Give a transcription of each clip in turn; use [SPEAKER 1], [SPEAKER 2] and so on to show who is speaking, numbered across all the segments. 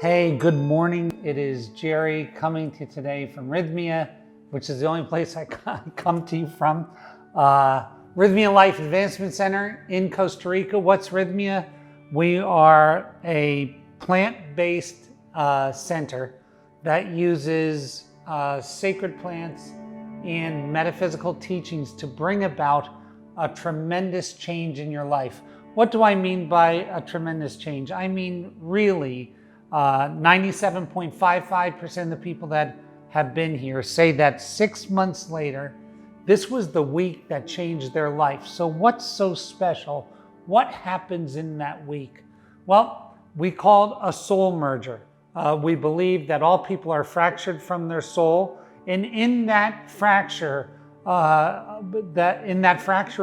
[SPEAKER 1] Hey, good morning. It is Gerry coming to you today from Rythmia, which is the only place I come to you from. Rythmia Life Advancement Center in Costa Rica. What's Rythmia? We are a plant-based center that uses sacred plants and metaphysical teachings to bring about a tremendous change in your life. What do I mean by a tremendous change? I mean, really, 97.55% of the people that have been here say that 6 months later, this was the week that changed their life. So what's so special? What happens in that week? Well, we call it a soul merger. We believe that all people are fractured from their soul, and in that fracture,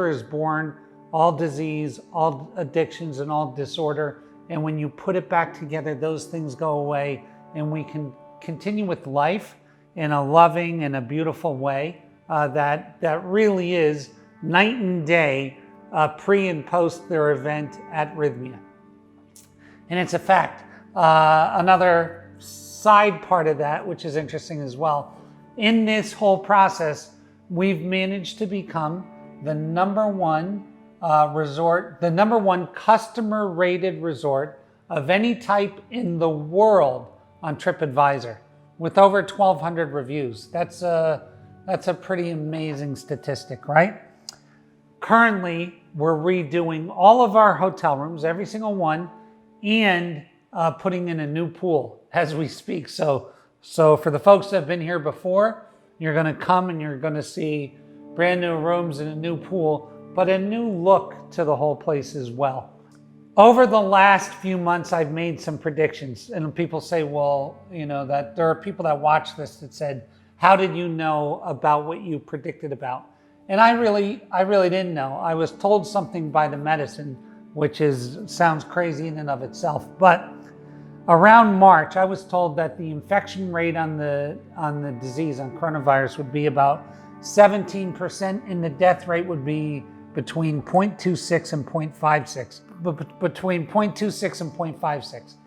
[SPEAKER 1] is born all disease, all addictions, and all disorder. And when you put it back together, those things go away, and we can continue with life in a loving and a beautiful way that really is night and day, pre and post their event at Rythmia. And it's a fact. Another side part of that, which is interesting as well, in this whole process, we've managed to become the number one resort, the number one customer rated resort of any type in the world on TripAdvisor with over 1,200 reviews. That's a pretty amazing statistic, right? Currently, we're redoing all of our hotel rooms, every single one, and putting in a new pool as we speak. So for the folks that have been here before, you're gonna come and you're gonna see brand new rooms and a new pool, but a new look to the whole place as well. Over the last few months, I've made some predictions, and people say, well, you know, that there are people that watch this that said, how did you know about what you predicted about? And I really didn't know. I was told something by the medicine, which sounds crazy in and of itself. But around March, I was told that the infection rate on the disease, on coronavirus, would be about 17%, and the death rate would be between 0.26 and 0.56, between 0.26 and 0.56.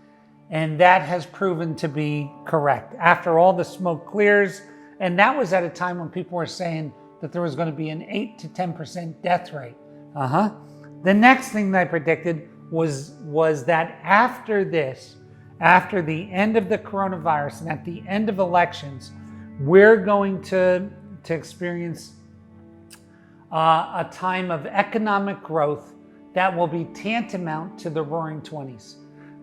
[SPEAKER 1] And that has proven to be correct. After all the smoke clears, and that was at a time when people were saying that there was going to be an 8 to 10% death rate. The next thing that I predicted was that after this, after the end of the coronavirus and at the end of elections, we're going to experience a time of economic growth that will be tantamount to the Roaring 20s.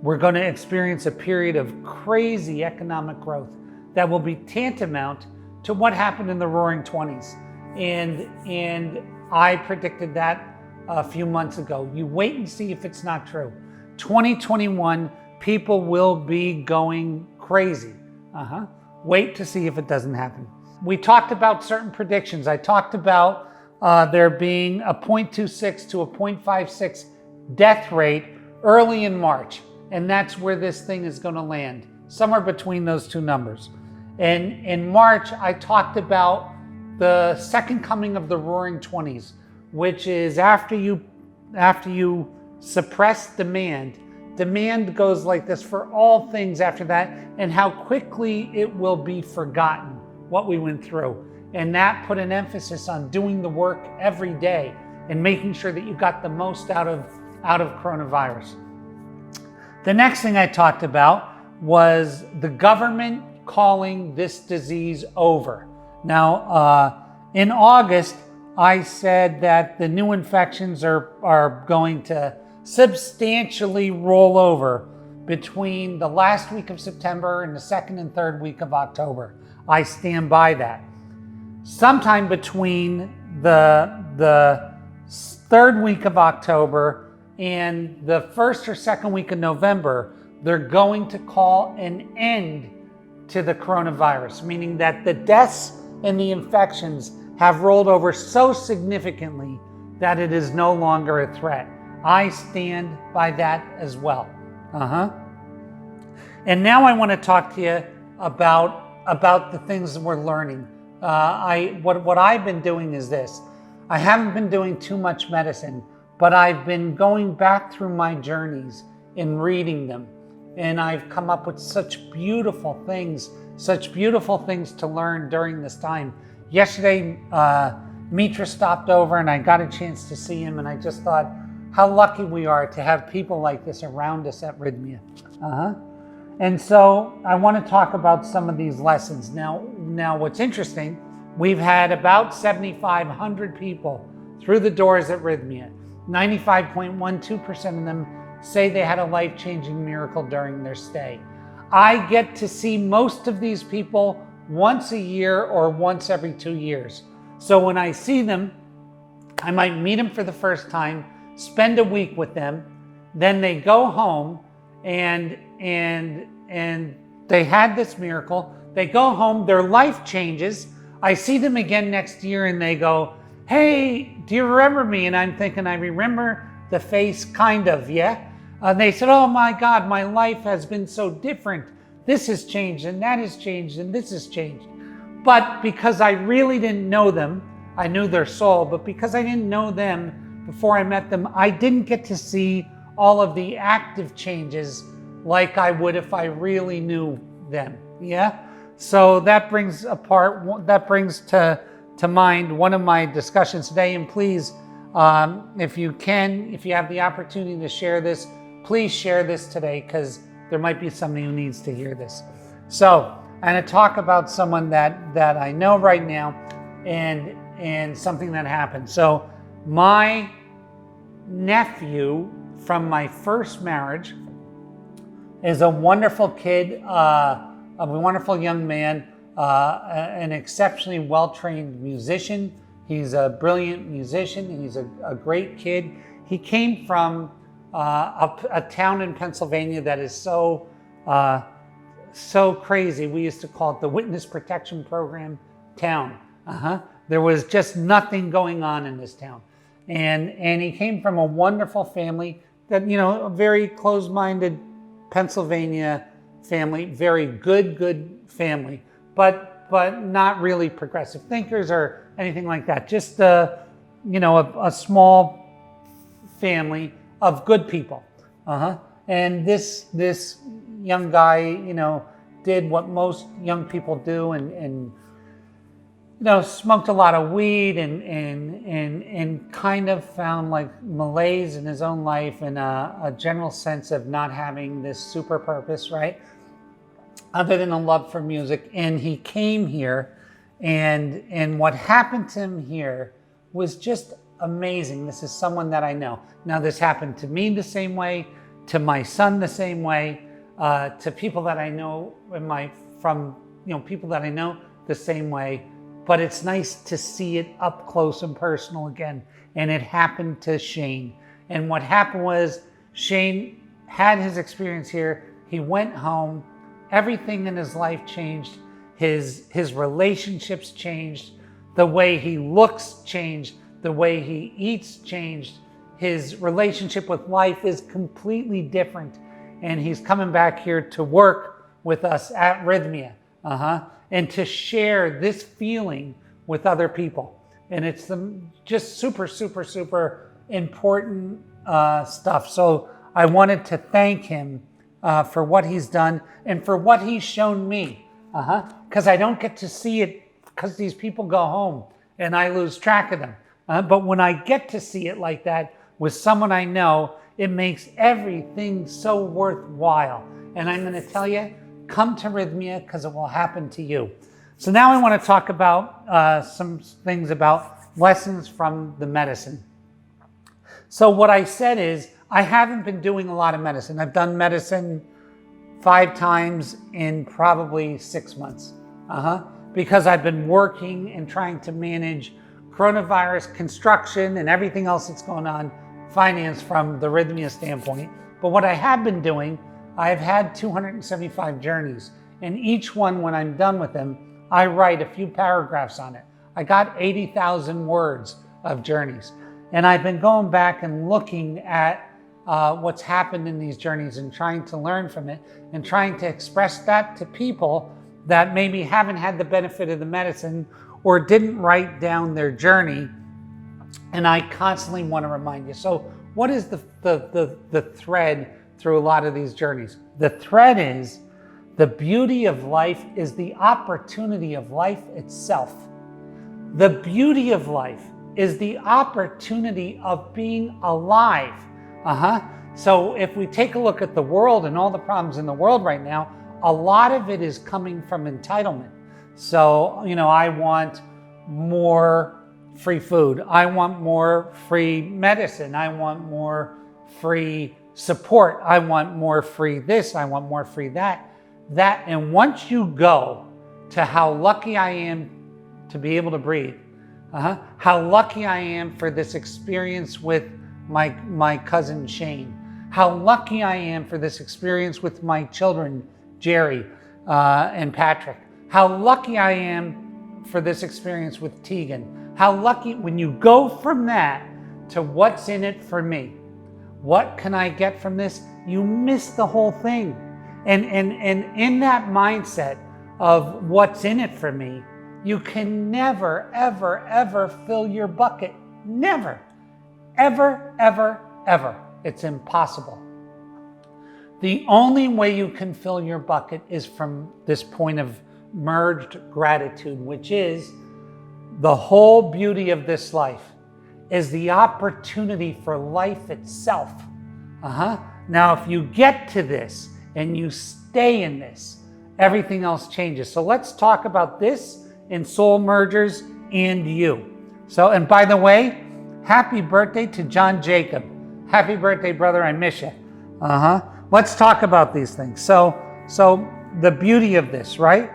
[SPEAKER 1] We're going to experience a period of crazy economic growth that will be tantamount to what happened in the Roaring 20s. And I predicted that a few months ago. You wait and see if it's not true. 2021, people will be going crazy. Wait to see if it doesn't happen. We talked about certain predictions. I talked about there being a 0.26 to a 0.56 death rate early in March. And that's where this thing is going to land, somewhere between those two numbers. And in March, I talked about the second coming of the Roaring 20s, which is after you suppress demand goes like this for all things after that, and how quickly it will be forgotten what we went through. And that put an emphasis on doing the work every day and making sure that you got the most out of coronavirus. The next thing I talked about was the government calling this disease over. Now, in August, I said that the new infections are going to substantially roll over between the last week of September and the second and third week of October. I stand by that. Sometime between the third week of October and the first or second week of November, they're going to call an end to the coronavirus, meaning that the deaths and the infections have rolled over so significantly that it is no longer a threat. I stand by that as well. And now I want to talk to you about the things that we're learning. What I've been doing is this. I haven't been doing too much medicine, but I've been going back through my journeys and reading them. and I've come up with such beautiful things to learn during this time. Yesterday, Mitra stopped over and I got a chance to see him, and I just thought how lucky we are to have people like this around us at Rythmia. And so I want to talk about some of these lessons. Now what's interesting, we've had about 7,500 people through the doors at Rythmia. 95.12% of them say they had a life-changing miracle during their stay. I get to see most of these people once a year or once every 2 years. So when I see them, I might meet them for the first time, spend a week with them, then they go home and they had this miracle. They go home, their life changes. I see them again next year and they go, "Hey, do you remember me?" And I'm thinking, I remember the face, kind of, yeah? They said, "Oh my God, my life has been so different. This has changed and that has changed and this has changed." But because I really didn't know them, I knew their soul, but because I didn't know them before I met them, I didn't get to see all of the active changes like I would if I really knew them, yeah? So that brings to mind one of my discussions today, and please, if you have the opportunity to share this, please share this today, because there might be somebody who needs to hear this. So I'm going to talk about someone that I know right now and something that happened. So my nephew from my first marriage is a wonderful kid, a wonderful young man, an exceptionally well-trained musician. He's a brilliant musician. He's a great kid. He came from a town in Pennsylvania that is so crazy. We used to call it the Witness Protection Program town. There was just nothing going on in this town. And he came from a wonderful family that, a very closed-minded Pennsylvania family, very good family, but not really progressive thinkers or anything like that. Just a small family of good people. And this young guy, did what most young people do and smoked a lot of weed and kind of found like malaise in his own life and a general sense of not having this super purpose, right? Other than a love for music. And he came here, and what happened to him here was just amazing. This is someone that I know. Now, this happened to me the same way, to my son the same way, to people that I know people that I know the same way. But it's nice to see it up close and personal again. And it happened to Shane. And what happened was Shane had his experience here. He went home. Everything in his life changed. His relationships changed. The way he looks changed. The way he eats changed. His relationship with life is completely different. And he's coming back here to work with us at Rythmia. And to share this feeling with other people. And it's just super, super, super important stuff. So I wanted to thank him for what he's done and for what he's shown me. Because I don't get to see it because these people go home and I lose track of them. But when I get to see it like that with someone I know, it makes everything so worthwhile. And I'm going to tell you, come to Rythmia because it will happen to you. So now I want to talk about some things about lessons from the medicine. So what I said is, I haven't been doing a lot of medicine. I've done medicine 5 times in probably 6 months. Because I've been working and trying to manage coronavirus, construction, and everything else that's going on, finance from the Rythmia standpoint. But what I have been doing, I've had 275 journeys, and each one, when I'm done with them, I write a few paragraphs on it. I got 80,000 words of journeys, and I've been going back and looking at what's happened in these journeys and trying to learn from it and trying to express that to people that maybe haven't had the benefit of the medicine or didn't write down their journey. And I constantly want to remind you. So what is the thread through a lot of these journeys. The thread is the beauty of life is the opportunity of life itself. The beauty of life is the opportunity of being alive. So if we take a look at the world and all the problems in the world right now, a lot of it is coming from entitlement. So, I want more free food. I want more free medicine. I want more free support. I want more free this. I want more free that. And once you go to how lucky I am to be able to breathe, how lucky I am for this experience with my cousin Shane, how lucky I am for this experience with my children, Gerry and Patrick, how lucky I am for this experience with Tegan, how lucky, when you go from that to what's in it for me, what can I get from this? You miss the whole thing. And in that mindset of what's in it for me, you can never, ever, ever fill your bucket. Never, ever, ever, ever. It's impossible. The only way you can fill your bucket is from this point of merged gratitude, which is the whole beauty of this life is the opportunity for life itself. Now, if you get to this and you stay in this, everything else changes. So let's talk about this in Soul Mergers and you. So, and by the way, happy birthday to John Jacob. Happy birthday, brother. I miss you. Let's talk about these things. So the beauty of this, right?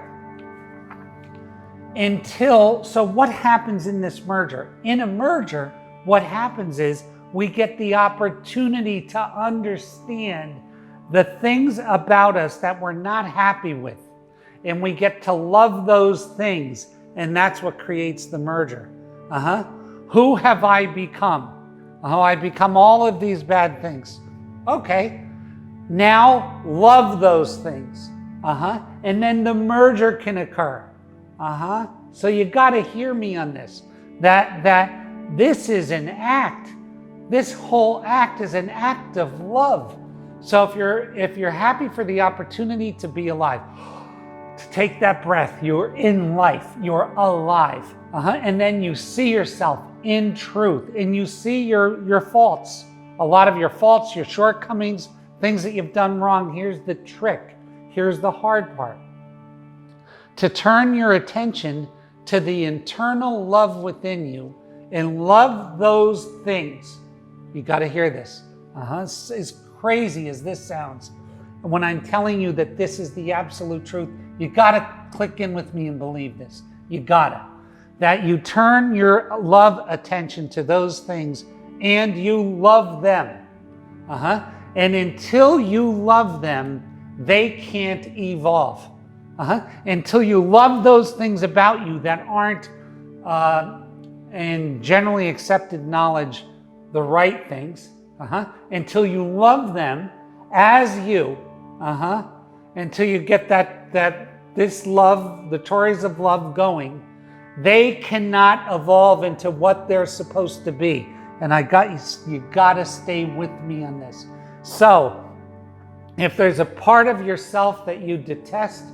[SPEAKER 1] So what happens in this merger? In a merger, what happens is we get the opportunity to understand the things about us that we're not happy with. And we get to love those things. And that's what creates the merger. Who have I become? I become all of these bad things. Okay. Now love those things. And then the merger can occur. So you got to hear me on this. That this is an act. This whole act is an act of love. So if you're happy for the opportunity to be alive, to take that breath, you're in life, you're alive. And then you see yourself in truth, and you see your faults, a lot of your faults, your shortcomings, things that you've done wrong. Here's the trick. Here's the hard part. To turn your attention to the internal love within you and love those things. You got to hear this. As crazy as this sounds, when I'm telling you that this is the absolute truth, you got to click in with me and believe this. You got to. That you turn your love attention to those things and you love them. And until you love them, they can't evolve. Until you love those things about you that aren't, in generally accepted knowledge, the right things. Until you love them as you. Until you get this love, the Tories of love going, they cannot evolve into what they're supposed to be. And you got to stay with me on this. So, if there's a part of yourself that you detest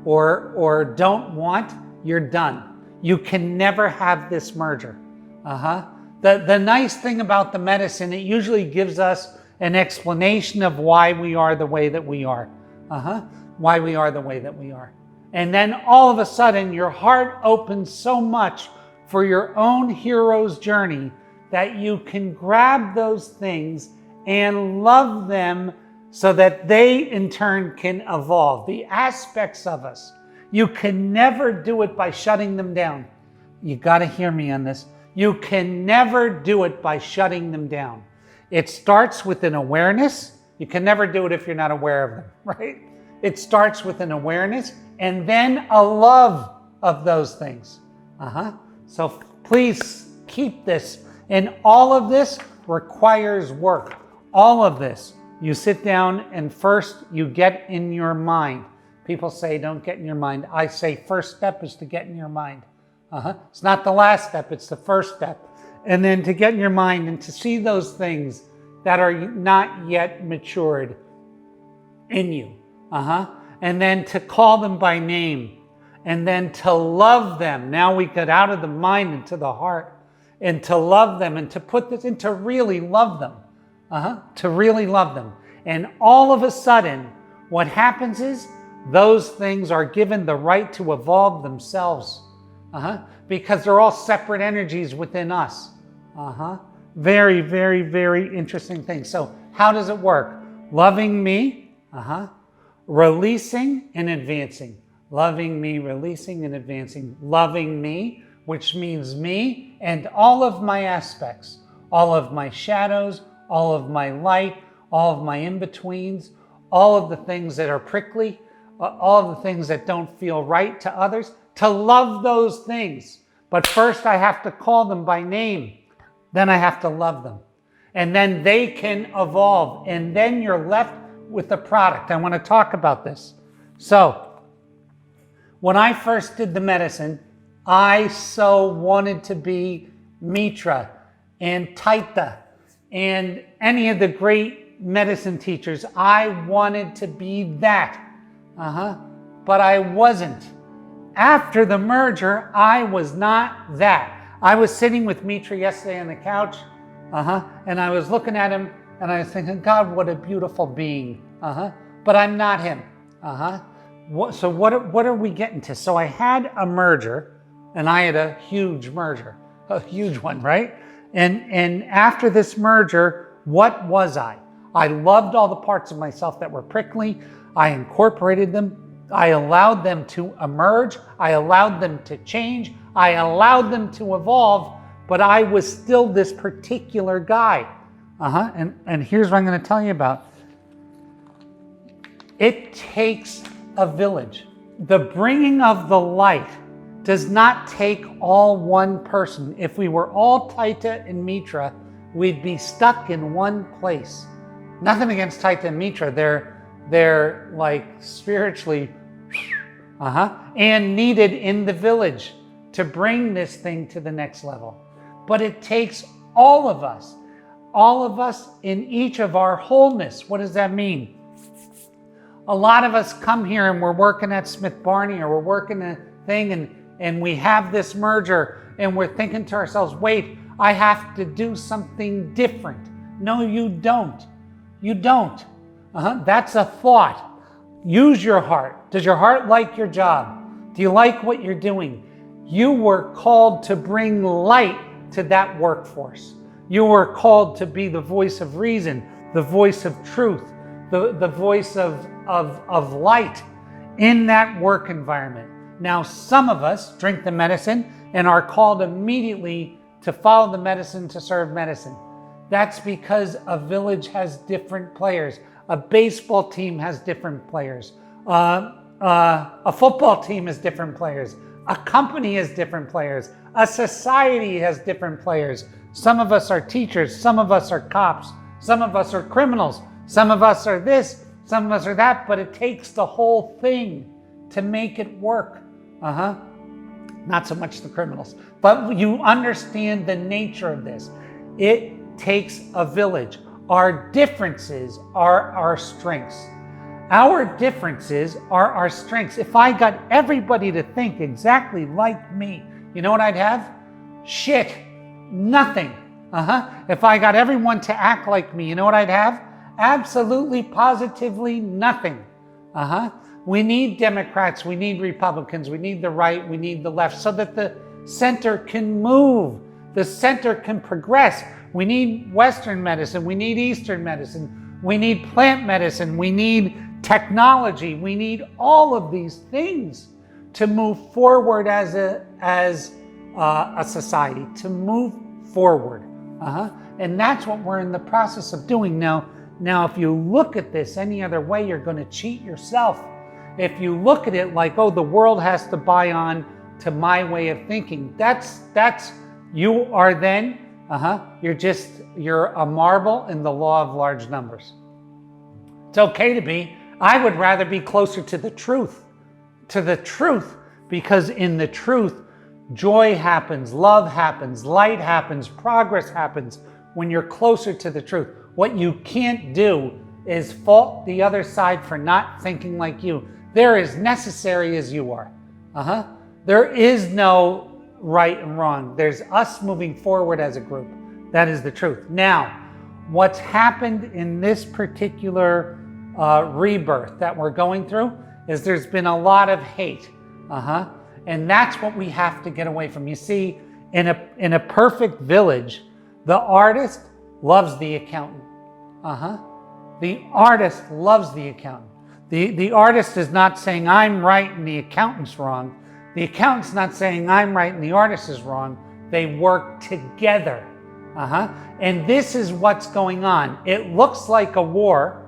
[SPEAKER 1] or don't want, you're done. You can never have this merger. The nice thing about the medicine, it usually gives us an explanation of why we are the way that we are. Why we are the way that we are. And then all of a sudden, your heart opens so much for your own hero's journey that you can grab those things and love them so that they in turn can evolve. The aspects of us. You can never do it by shutting them down. You got to hear me on this. You can never do it by shutting them down. It starts with an awareness. You can never do it if you're not aware of them, right? It starts with an awareness and then a love of those things. So please keep this. And all of this requires work. All of this. You sit down and first you get in your mind. People say don't get in your mind. I say first step is to get in your mind. It's not the last step, it's the first step. And then to get in your mind and to see those things that are not yet matured in you. And then to call them by name, and then to love them. Now we get out of the mind into the heart, and to love them, and to put this into really love them. To really love them. And all of a sudden, what happens is those things are given the right to evolve themselves. Because they're all separate energies within us. Very, very, very interesting thing. So how does it work? Loving me, releasing and advancing. Loving me, releasing and advancing. Loving me, which means me and all of my aspects, all of my shadows, all of my light, all of my in-betweens, all of the things that are prickly, all of the things that don't feel right to others, to love those things. But first I have to call them by name. Then I have to love them. And then they can evolve. And then you're left with a product. I want to talk about this. So, when I first did the medicine, I so wanted to be Mitra and Taita and any of the great medicine teachers. I wanted to be that. But I wasn't. After the merger, I was not that. I was sitting with Mitra yesterday on the couch, and I was looking at him, and I was thinking, God, what a beautiful being. But I'm not him. So what are we getting to? So I had a merger, and I had a huge merger, a huge one, right? And after this merger, what was I? I loved all the parts of myself that were prickly. I incorporated them. I allowed them to emerge. I allowed them to change. I allowed them to evolve, but I was still this particular guy. And here's what I'm going to tell you about. It takes a village. The bringing of the light does not take all one person. If we were all Taita and Mitra, we'd be stuck in one place. Nothing against Taita and Mitra. They're like spiritually and needed in the village to bring this thing to the next level. But it takes all of us in each of our wholeness. What does that mean? A lot of us come here and we're working at Smith Barney, or we're working a thing, and we have this merger, and we're thinking to ourselves, wait, I have to do something different. No, you don't. You don't. That's a thought. Use your heart. Does your heart like your job? Do you like what you're doing? You were called to bring light to that workforce. You were called to be the voice of reason, the voice of truth, the voice of light in that work environment. Now, some of us drink the medicine and are called immediately to follow the medicine, to serve medicine. That's because a village has different players. A baseball team has different players. A football team has different players. A company has different players. A society has different players. Some of us are teachers. Some of us are cops. Some of us are criminals. Some of us are this. Some of us are that. But it takes the whole thing to make it work. Not so much the criminals. But you understand the nature of this. It takes a village. Our differences are our strengths. Our differences are our strengths. If I got everybody to think exactly like me, you know what I'd have? Shit. Nothing. If I got everyone to act like me, you know what I'd have? Absolutely, positively nothing. We need Democrats, we need Republicans, we need the right, we need the left, so that the center can move, the center can progress. We need Western medicine, we need Eastern medicine, we need plant medicine, we need technology, we need all of these things to move forward as a society, to move forward. And that's what we're in the process of doing now. Now, if you look at this any other way, you're going to cheat yourself. If you look at it like, oh, the world has to buy on to my way of thinking, that's you are then, you're a marble in the law of large numbers. It's okay to be. I would rather be closer to the truth, because in the truth, joy happens, love happens, light happens, progress happens when you're closer to the truth. What you can't do is fault the other side for not thinking like you. They're as necessary as you are. There is no right and wrong. There's us moving forward as a group. That is the truth. Now, what's happened in this particular rebirth that we're going through is there's been a lot of hate. And that's what we have to get away from. You see, in a perfect village, the artist loves the accountant. The artist loves the accountant. The artist is not saying I'm right and the accountant's wrong. The accountant's not saying I'm right and the artist is wrong. They work together. And this is what's going on. It looks like a war,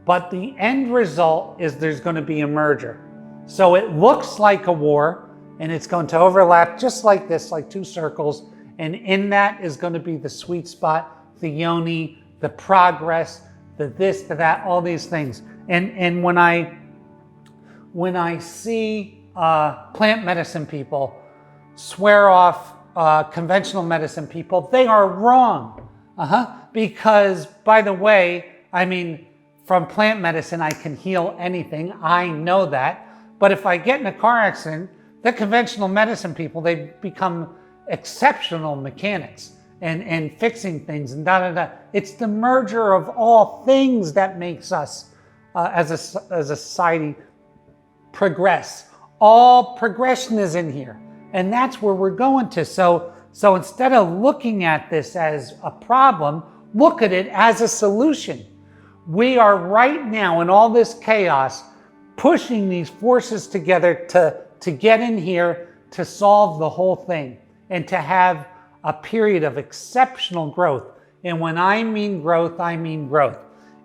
[SPEAKER 1] but the end result is there's going to be a merger. So it looks like a war, and it's going to overlap just like this, like two circles. And in that is going to be the sweet spot, the yoni, the progress, the this, the that, all these things. And when I see plant medicine people swear off conventional medicine people, they are wrong. Because, by the way, I mean, from plant medicine, I can heal anything. I know that. But if I get in a car accident, the conventional medicine people, they become exceptional mechanics and fixing things and da-da-da. It's the merger of all things that makes us, as a society, progress. All progression is in here. And that's where we're going to. So instead of looking at this as a problem, look at it as a solution. We are right now in all this chaos pushing these forces together to get in here to solve the whole thing and to have a period of exceptional growth. And when I mean growth, I mean growth.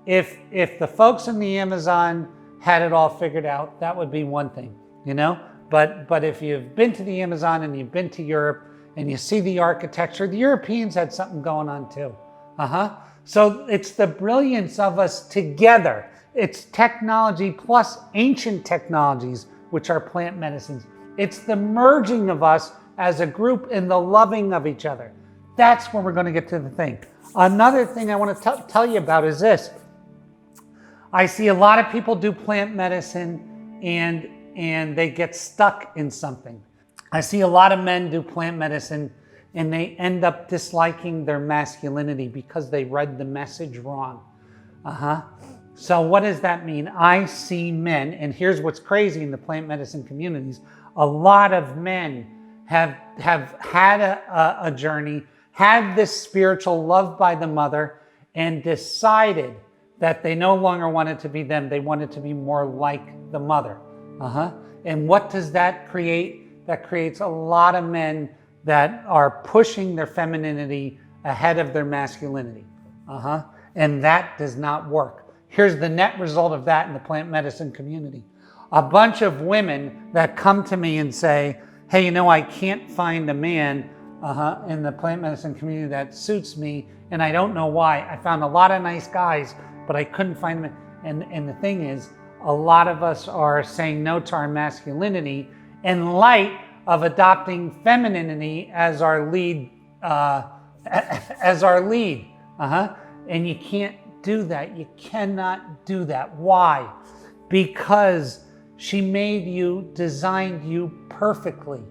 [SPEAKER 1] If the folks in the Amazon had it all figured out, that would be one thing, you know? But if you've been to the Amazon and you've been to Europe and you see the architecture, the Europeans had something going on too. So it's the brilliance of us together. It's technology plus ancient technologies, which are plant medicines. It's the merging of us as a group in the loving of each other. That's when we're going to get to the thing. Another thing I want to tell you about is this. I see a lot of people do plant medicine and they get stuck in something. I see a lot of men do plant medicine and they end up disliking their masculinity because they read the message wrong. So what does that mean? I see men, and here's what's crazy in the plant medicine communities, a lot of men have had a journey, had this spiritual love by the mother, and decided that they no longer wanted to be them. They wanted to be more like the mother. And what does that create? That creates a lot of men that are pushing their femininity ahead of their masculinity. And that does not work. Here's the net result of that in the plant medicine community. A bunch of women that come to me and say, hey, you know, I can't find a man in the plant medicine community that suits me, and I don't know why. I found a lot of nice guys, but I couldn't find them. And the thing is, a lot of us are saying no to our masculinity in light of adopting femininity as our lead. And you can't do that. You cannot do that. Why? Because she made you, designed you perfectly.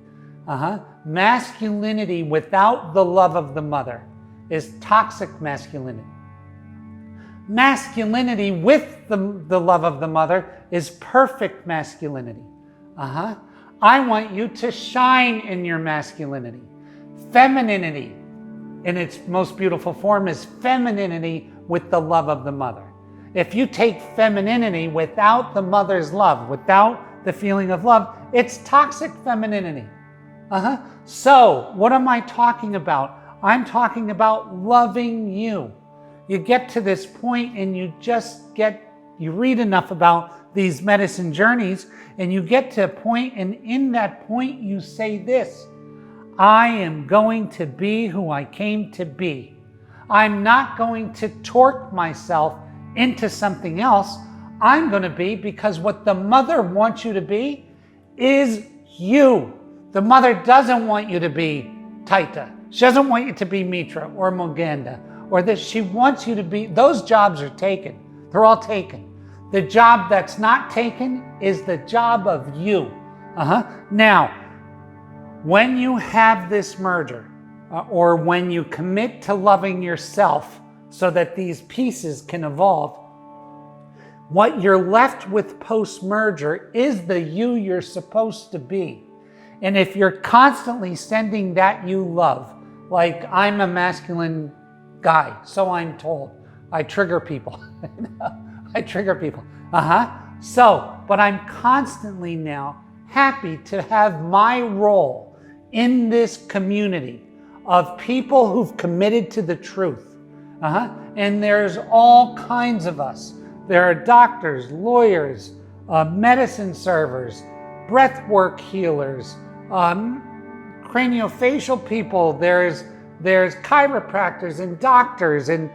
[SPEAKER 1] Masculinity without the love of the mother is toxic masculinity. Masculinity with the love of the mother is perfect masculinity. I want you to shine in your masculinity. Femininity in its most beautiful form is femininity with the love of the mother. If you take femininity without the mother's love, without the feeling of love, it's toxic femininity. So what am I talking about? I'm talking about loving you. You get to this point and you read enough about these medicine journeys and you get to a point, and in that point you say this: I am going to be who I came to be. I'm not going to torque myself into something else. I'm going to be, because what the mother wants you to be is you. The mother doesn't want you to be Taita. She doesn't want you to be Mitra or Moganda or this. She wants you to be, those jobs are taken. They're all taken. The job that's not taken is the job of you. Now, when you have this merger, or when you commit to loving yourself so that these pieces can evolve, what you're left with post-merger is the you you're supposed to be. And if you're constantly sending that you love, like I'm a masculine guy, so I'm told. I trigger people. I trigger people. So, but I'm constantly now happy to have my role in this community of people who've committed to the truth. And there's all kinds of us. There are doctors, lawyers, medicine servers, breathwork healers, craniofacial people. There's chiropractors and doctors and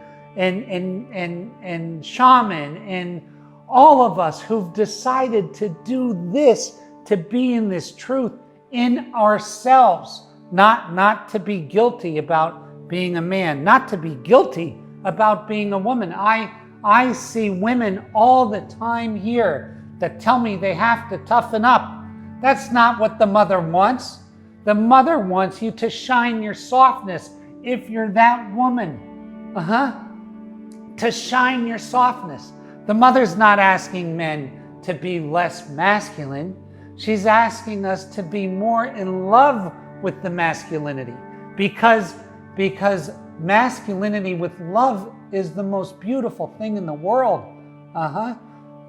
[SPEAKER 1] shaman, and all of us who've decided to do this, to be in this truth in ourselves, not to be guilty about being a man, not to be guilty about being a woman. I see women all the time here that tell me they have to toughen up. That's not what the mother wants. The mother wants you to shine your softness if you're that woman. To shine your softness. The mother's not asking men to be less masculine. She's asking us to be more in love with the masculinity, because masculinity with love is the most beautiful thing in the world.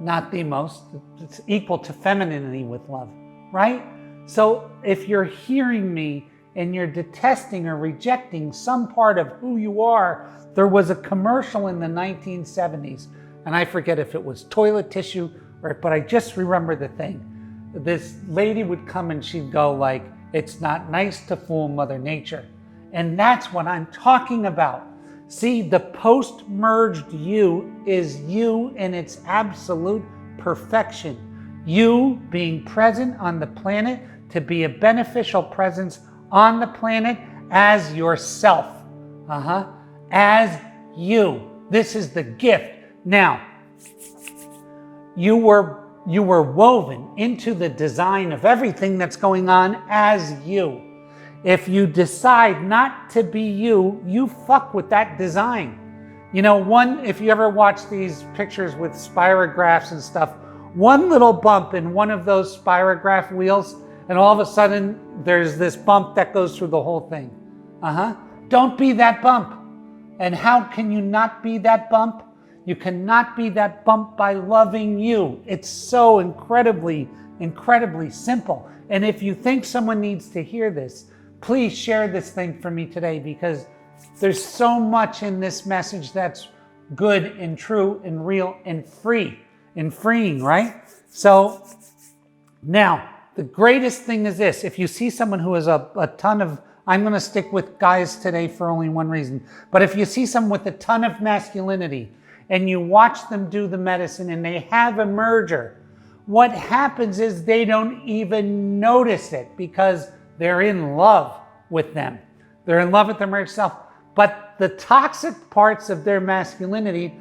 [SPEAKER 1] Not the most, it's equal to femininity with love, right? So if you're hearing me and you're detesting or rejecting some part of who you are, there was a commercial in the 1970s, and I forget if it was toilet tissue, but I just remember the thing. This lady would come and she'd go like, "It's not nice to fool Mother Nature." And that's what I'm talking about. See, the post-merged you is you in its absolute perfection. You being present on the planet to be a beneficial presence on the planet as yourself. As you. This is the gift. Now, you were woven into the design of everything that's going on as you. If you decide not to be you, you fuck with that design. You know, if you ever watch these pictures with spirographs and stuff, one little bump in one of those spirograph wheels, and all of a sudden there's this bump that goes through the whole thing. Don't be that bump. And how can you not be that bump? You cannot be that bump by loving you. It's so incredibly, incredibly simple. And if you think someone needs to hear this, please share this thing for me today, because there's so much in this message that's good and true and real and free and freeing, right? So now, the greatest thing is this. If you see someone who has a ton of, I'm going to stick with guys today for only one reason, but if you see someone with a ton of masculinity and you watch them do the medicine and they have a merger, what happens is they don't even notice it because they're in love with them. They're in love with their merged self. But the toxic parts of their masculinity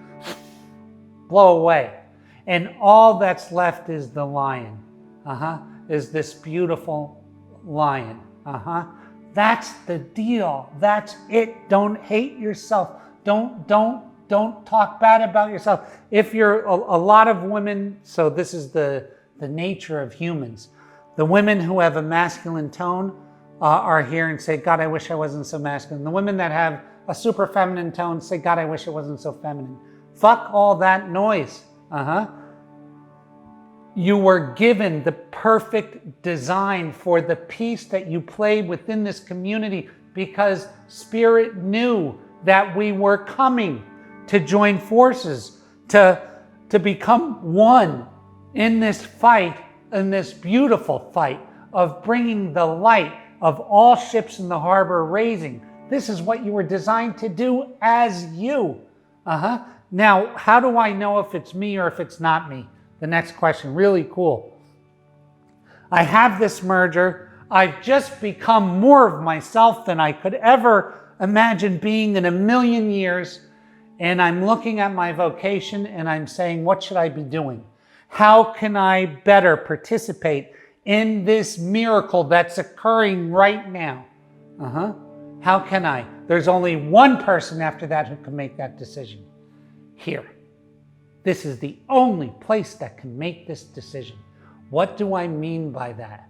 [SPEAKER 1] blow away. And all that's left is the lion. Is this beautiful lion. That's the deal. That's it. Don't hate yourself. Don't talk bad about yourself. If you're a lot of women, so this is the nature of humans. The women who have a masculine tone are here and say, "God, I wish I wasn't so masculine." The women that have a super feminine tone say, "God, I wish I wasn't so feminine." Fuck all that noise. You were given the perfect design for the piece that you play within this community, because Spirit knew that we were coming to join forces, to become one in this fight, in this beautiful fight of bringing the light of all ships in the harbor raising. This is what you were designed to do as you. Now, how do I know if it's me or if it's not me? The next question, really cool. I have this merger. I've just become more of myself than I could ever imagine being in a million years. and I'm looking at my vocation and I'm saying, what should I be doing? How can I better participate in this miracle that's occurring right now? How can I? There's only one person after that who can make that decision. Here. This is the only place that can make this decision. What do I mean by that?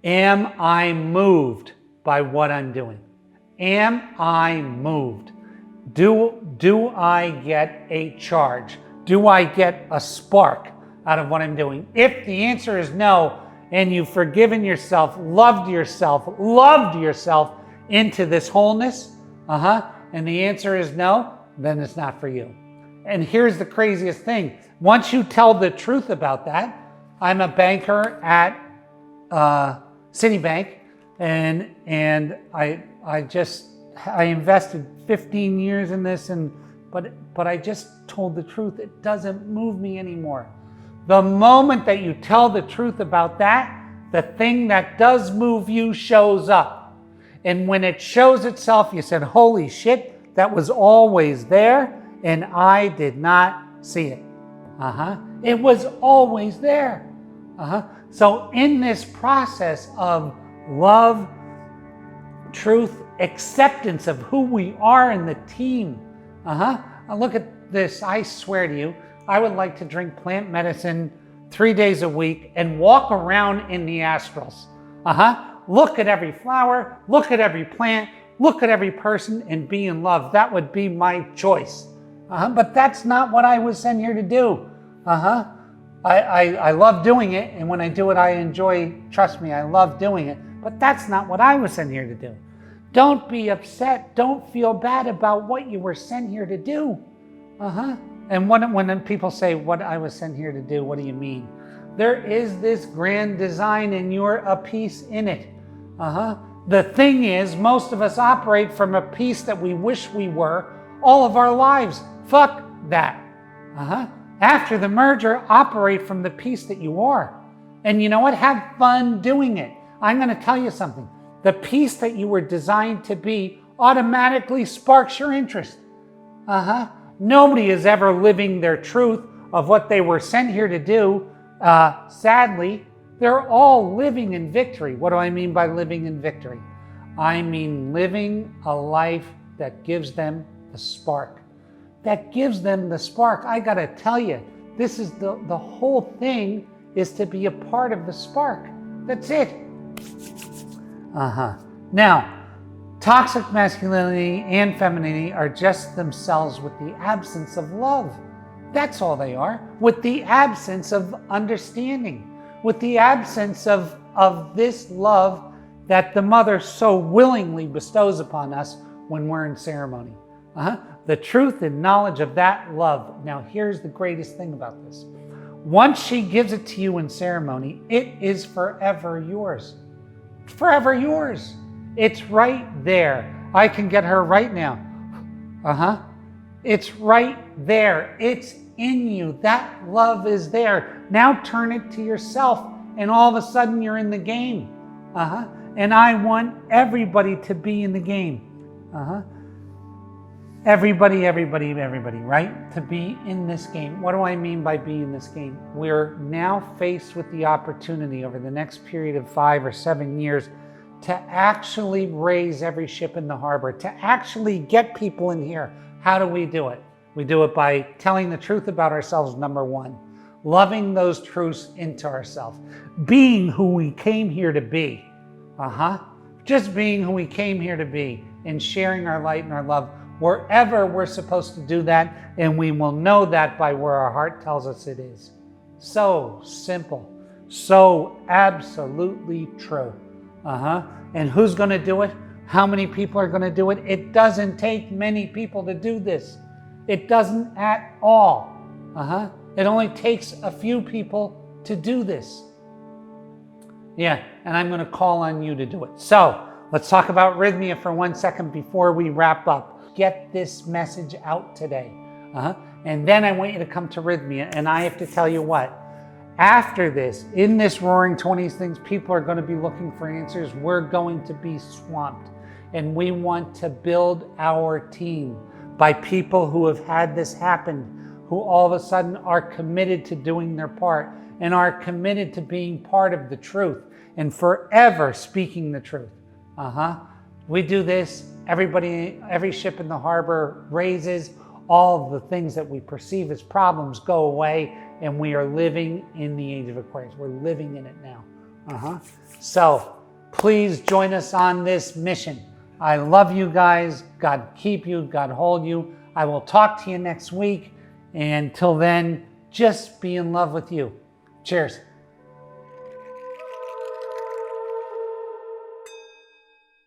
[SPEAKER 1] Am I moved by what I'm doing? Am I moved? Do I get a charge? Do I get a spark out of what I'm doing? If the answer is no, and you've forgiven yourself, loved yourself into this wholeness, and the answer is no, then it's not for you. And here's the craziest thing. Once you tell the truth about that, I'm a banker at Citibank, and I invested 15 years in this, but I just told the truth. It doesn't move me anymore. The moment that you tell the truth about that, the thing that does move you shows up. And when it shows itself, you said, holy shit, that was always there, and I did not see it. It was always there. So in this process of love, truth, acceptance of who we are in the team. Look at this. I swear to you, I would like to drink plant medicine 3 days a week and walk around in the astrals. Look at every flower, look at every plant, look at every person and be in love. That would be my choice. But that's not what I was sent here to do. I love doing it, and when I do it, I enjoy. Trust me, I love doing it. But that's not what I was sent here to do. Don't be upset. Don't feel bad about what you were sent here to do. And when people say, what I was sent here to do, what do you mean? There is this grand design and you're a piece in it. The thing is, most of us operate from a piece that we wish we were all of our lives. Fuck that. After the merger, operate from the piece that you are. And you know what? Have fun doing it. I'm going to tell you something. The piece that you were designed to be automatically sparks your interest. Nobody is ever living their truth of what they were sent here to do. Sadly, they're all living in victory. What do I mean by living in victory? I mean living a life that gives them the spark. That gives them the spark. I got to tell you, this is the whole thing is to be a part of the spark. That's it. Now, toxic masculinity and femininity are just themselves with the absence of love. That's all they are. With the absence of understanding. With the absence of this love that the mother so willingly bestows upon us when we're in ceremony. The truth and knowledge of that love. Now, here's the greatest thing about this. Once she gives it to you in ceremony, it is forever yours. Forever yours. It's right there. I can get her right now. It's right there. It's in you. That love is there. Now turn it to yourself, and all of a sudden you're in the game. And I want everybody to be in the game. Everybody, right? To be in this game. What do I mean by be in this game? We're now faced with the opportunity over the next period of 5 or 7 years to actually raise every ship in the harbor, to actually get people in here. How do we do it? We do it by telling the truth about ourselves, number one. Loving those truths into ourselves. Being who we came here to be. Just being who we came here to be and sharing our light and our love wherever we're supposed to do that, and we will know that by where our heart tells us it is. So simple. So absolutely true. And who's going to do it? How many people are going to do it? It doesn't take many people to do this. It doesn't at all. It only takes a few people to do this. Yeah, and I'm going to call on you to do it. So let's talk about Rythmia for 1 second before we wrap up. Get this message out today. And then I want you to come to Rythmia, and I have to tell you what. After this, in this Roaring 20s things, people are going to be looking for answers. We're going to be swamped, and we want to build our team. by people who have had this happen, who all of a sudden are committed to doing their part and are committed to being part of the truth and forever speaking the truth. We do this, every ship in the harbor raises, all the things that we perceive as problems go away, and we are living in the age of Aquarius. We're living in it now. So please join us on this mission. I love you guys. God keep you. God hold you. I will talk to you next week. And till then, just be in love with you. Cheers.